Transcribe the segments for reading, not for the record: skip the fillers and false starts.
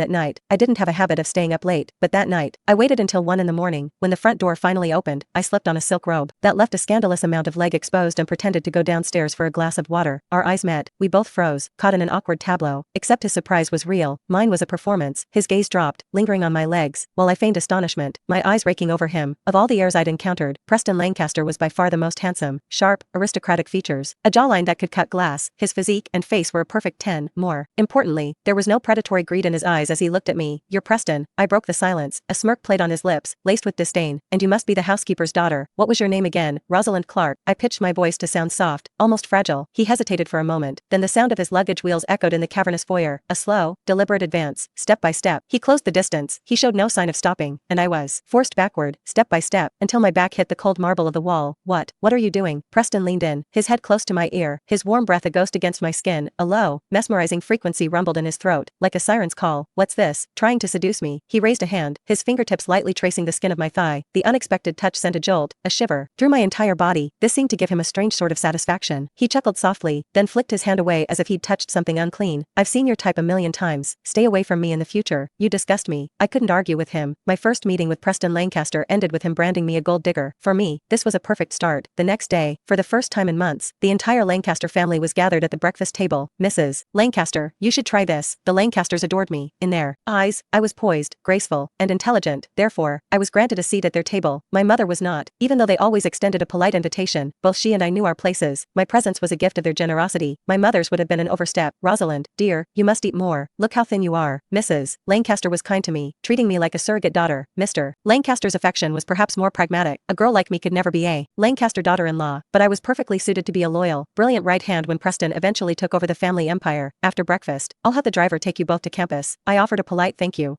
That night, I didn't have a habit of staying up late, but that night, I waited until 1 in the morning. When the front door finally opened, I slipped on a silk robe that left a scandalous amount of leg exposed and pretended to go downstairs for a glass of water. Our eyes met, we both froze, caught in an awkward tableau, except his surprise was real, mine was a performance. His gaze dropped, lingering on my legs, while I feigned astonishment, my eyes raking over him. Of all the heirs I'd encountered, Preston Lancaster was by far the most handsome, sharp, aristocratic features, a jawline that could cut glass, his physique and face were a perfect 10, more importantly, there was no predatory greed in his eyes as he looked at me. You're Preston. I broke the silence, a smirk played on his lips, laced with disdain, and you must be the housekeeper's daughter. What was your name again? Rosalind Clark. I pitched my voice to sound soft, almost fragile. He hesitated for a moment, then the sound of his luggage wheels echoed in the cavernous foyer, a slow, deliberate advance, step by step. He closed the distance, he showed no sign of stopping, and I was forced backward, step by step, until my back hit the cold marble of the wall. What are you doing? Preston leaned in, his head close to my ear, his warm breath a ghost against my skin, a low, mesmerizing frequency rumbled in his throat, like a siren's call. What's this? Trying to seduce me? He raised a hand, his fingertips lightly tracing the skin of my thigh. The unexpected touch sent a jolt, a shiver, through my entire body. This seemed to give him a strange sort of satisfaction. He chuckled softly, then flicked his hand away as if he'd touched something unclean. I've seen your type a million times. Stay away from me in the future. You disgust me. I couldn't argue with him. My first meeting with Preston Lancaster ended with him branding me a gold digger. For me, this was a perfect start. The next day, for the first time in months, the entire Lancaster family was gathered at the breakfast table. Mrs. Lancaster, you should try this. The Lancasters adored me. In their eyes, I was poised, graceful, and intelligent. Therefore, I was granted a seat at their table. My mother was not, even though they always extended a polite invitation. Both she and I knew our places. My presence was a gift of their generosity. My mother's would have been an overstep. Rosalind, dear, you must eat more. Look how thin you are. Mrs. Lancaster was kind to me, treating me like a surrogate daughter. Mr. Lancaster's affection was perhaps more pragmatic. A girl like me could never be a Lancaster daughter-in-law, but I was perfectly suited to be a loyal, brilliant right hand when Preston eventually took over the family empire. After breakfast, I'll have the driver take you both to campus. I offered a polite thank you,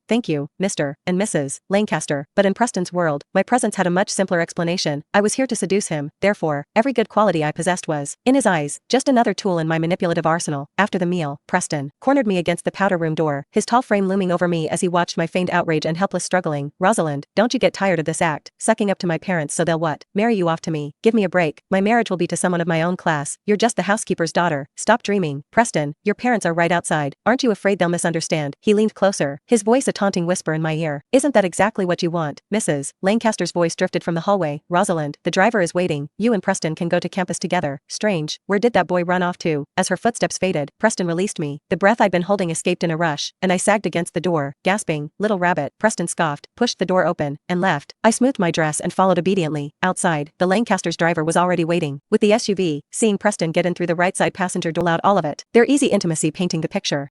Mr. and Mrs. Lancaster, but in Preston's world, my presence had a much simpler explanation. I was here to seduce him, therefore, every good quality I possessed was, in his eyes, just another tool in my manipulative arsenal. After the meal, Preston cornered me against the powder room door, his tall frame looming over me as he watched my feigned outrage and helpless struggling. Rosalind, don't you get tired of this act, sucking up to my parents so they'll what? Marry you off to me. Give me a break. My marriage will be to someone of my own class. You're just the housekeeper's daughter. Stop dreaming. Preston, your parents are right outside. Aren't you afraid they'll misunderstand? He leaned closer, his voice a taunting whisper in my ear. Isn't that exactly what you want? Mrs. Lancaster's voice drifted from the hallway. Rosalind, the driver is waiting. You and Preston can go to campus together. Strange. Where did that boy run off to? As her footsteps faded, Preston released me. The breath I'd been holding escaped in a rush, and I sagged against the door, gasping. Little rabbit. Preston scoffed, pushed the door open, and left. I smoothed my dress and followed obediently. Outside, the Lancaster's driver was already waiting. With the SUV, seeing Preston get in through the right side passenger door allowed all of it. Their easy intimacy painting the picture.